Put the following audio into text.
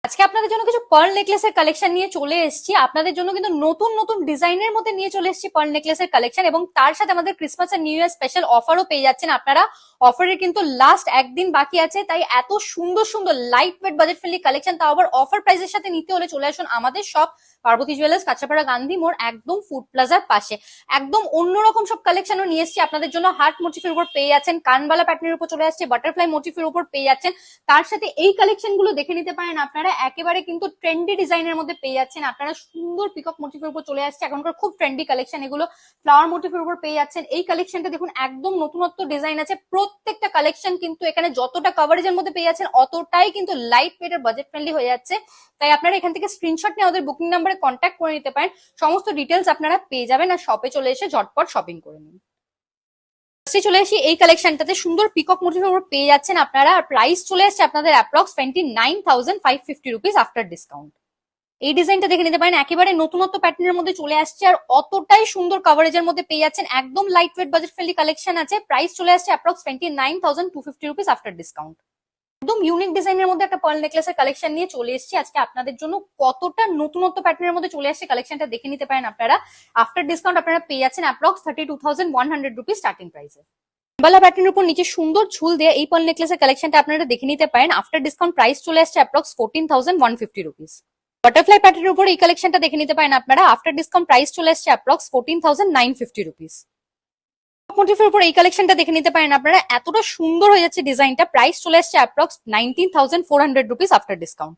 আজকে আপনাদের জন্য কিছু পার্ল নেকলেসের কালেকশন নিয়ে চলে এসেছি। আপনাদের জন্য কিন্তু নতুন নতুন ডিজাইনের মধ্যে নিয়ে চলে এসেছি পার্ল নেকলেসের কালেকশন, এবং তার সাথে আমাদের ক্রিসমাস আর নিউ ইয়ার স্পেশাল অফারও পেয়ে যাচ্ছেন আপনারা। অফারের কিন্তু লাস্ট একদিন বাকি আছে, তাই এত সুন্দর সুন্দর light weight budget friendly collection, তাও আবার অফার প্রাইসের সাথে নিতে হলে চলে আসুন আমাদের শপ পার্বতী জুয়েলার্স, কাঁচরাপাড়া গান্ধী মোড়, একদম ফুড প্লাজার পাশে। একদম অন্যরকম সব কালেকশনও নিয়ে এসেছি আপনাদের জন্য। হার্ট মোটিফের উপর পেয়ে যাচ্ছেন, কানবালা প্যাটার্নের উপর চলে আসছে, বাটারফ্লাই মোটিফের উপর পেয়ে যাচ্ছেন। তার সাথে এই কালেকশন গুলো দেখে নিতে পারেন আপনারা, একেবারে কিন্তু ট্রেন্ডি ডিজাইনের মধ্যে পেয়ে যাচ্ছেন আপনারা। সুন্দর পিকক মোটিফের উপর চলে আসছে, এখনকার খুব ট্রেন্ডি কালেকশন এগুলো। ফ্লাওয়ার মোটিফের উপর পেয়ে যাচ্ছেন। এই কালেকশনটা দেখুন, একদম নতুনত্ব ডিজাইন আছে প্রত্যেকটা কালেকশন, কিন্তু এখানে যতটা কভারেজের মধ্যে পেয়ে যাচ্ছেন অতটাই কিন্তু লাইট ওয়েট আর বাজেট ফ্রেন্ডলি হয়ে যাচ্ছে। তাই আপনারা এখান থেকে স্ক্রিনশট নিয়ে আমাদের বুকিং নাম্বারে কন্ট্যাক্ট করে নিতে পারেন। সমস্ত ডিটেলস আপনারা পেয়ে যাবেন, আর শপে চলে এসে ঝটপট শপিং করে নিন। চলে আসি এই কালেকশনটাতে, সুন্দর পিকক মোটিভের উপর পেয়ে যাচ্ছেন আপনারা, আর প্রাইস চলে আসছে আপনাদের অ্যাপ্রক্স 29,550 রুপিস আফটার ডিসকাউন্ট। এই ডিজাইনটা দেখে নিতে পারেন, একেবারে নতুনত্ব প্যাটার্নের মধ্যে চলে আসছে, আর অতটাই সুন্দর কভারেজের মধ্যে পেয়ে যাচ্ছেন। একদম light weight budget friendly collection আছে। প্রাইস চলে আসছে অ্যাপ্রক্স 29,250 রুপিস আফটার ডিসকাউন্ট। একদম ইউনিক ডিজাইনের মধ্যে একটা পার্ল নেকলেসের কালেকশন নিয়ে চলে এসেছি আজকে আপনাদের জন্য। কতটা নতুনত্ব প্যাটার্নের মধ্যে চলে আসছে কালেকশনটা দেখে নিতে পারেন আপনারা। আফটার ডিসকাউন্ট আপনারা পেয়ে যাচ্ছেন অ্যাপ্রক্স 32,100 রুপিস স্টার্টিং প্রাইসে। বালা প্যাটার্নের উপর নিচে সুন্দর ঝুল দিয়ে এই পার্ল নেকলেসের কালেকশনটা আপনারা দেখে নিতে পারেন। আফটার ডিসকাউন্ট প্রাইস চলে আসছে অ্যাপ্রক্স 14,150 রুপিস। বাটারফ্লাই প্যাটার্নের উপর এই কালেকশনটা দেখে নিতে পারেন আপনারা। আফটার ডিসকাউন্ট প্রাইস চলে আসছে অ্যাপ্রক্স 14,950 রুপিস। মোটিফের উপর এই কালেকশনটা দেখে নিতে পারেন আপনারা। এতটা সুন্দর হয়ে যাচ্ছে ডিজাইনটা। প্রাইস চলে আসছে অ্যাপ্রক্স 19,400 রুপিস আফটার ডিসকাউন্ট।